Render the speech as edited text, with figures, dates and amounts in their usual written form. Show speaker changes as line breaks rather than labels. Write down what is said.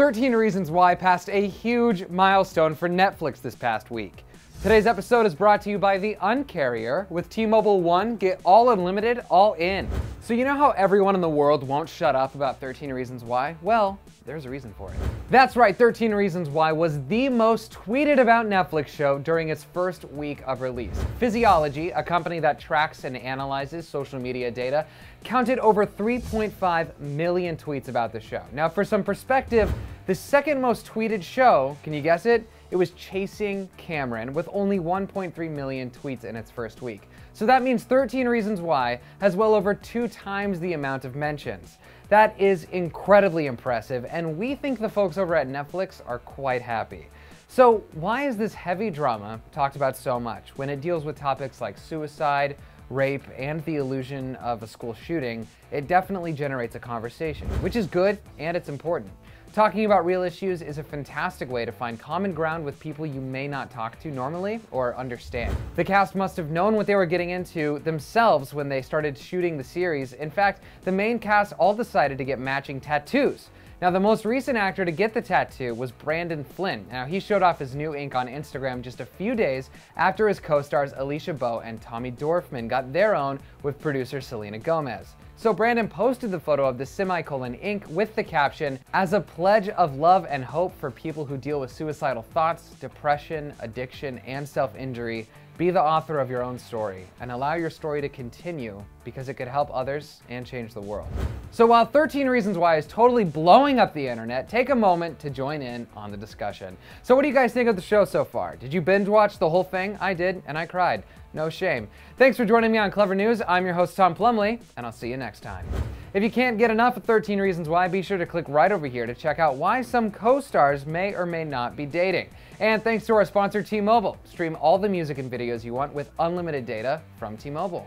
13 Reasons Why passed a huge milestone for Netflix this past week. Today's episode is brought to you by the Uncarrier. With T-Mobile One, get all unlimited, all in. So you know how everyone in the world won't shut up about 13 Reasons Why? Well, there's a reason for it. That's right, 13 Reasons Why was the most tweeted about Netflix show during its first week of release. Physiology, a company that tracks and analyzes social media data, counted over 3.5 million tweets about the show. Now, for some perspective, the second most tweeted show, can you guess it? It was Chasing Cameron, with only 1.3 million tweets in its first week. So that means 13 Reasons Why has well over 2 times the amount of mentions. That is incredibly impressive, and we think the folks over at Netflix are quite happy. So why is this heavy drama talked about so much when it deals with topics like suicide, rape, and the illusion of a school shooting? It definitely generates a conversation, which is good and it's important. Talking about real issues is a fantastic way to find common ground with people you may not talk to normally or understand. The cast must have known what they were getting into themselves when they started shooting the series. In fact, the main cast all decided to get matching tattoos. Now, the most recent actor to get the tattoo was Brandon Flynn. Now, he showed off his new ink on Instagram just a few days after his co-stars Alicia Bowe and Tommy Dorfman got their own with producer Selena Gomez. So Brandon posted the photo of the semicolon ink with the caption, "As a pledge of love and hope for people who deal with suicidal thoughts, depression, addiction, and self-injury, be the author of your own story and allow your story to continue because it could help others and change the world." So while 13 Reasons Why is totally blowing up the internet, take a moment to join in on the discussion. So what do you guys think of the show so far? Did you binge watch the whole thing? I did, and I cried. No shame. Thanks for joining me on Clevver News. I'm your host, Tom Plumley, and I'll see you next time. If you can't get enough of 13 Reasons Why, be sure to click right over here to check out why some co-stars may or may not be dating. And thanks to our sponsor, T-Mobile. Stream all the music and videos you want with unlimited data from T-Mobile.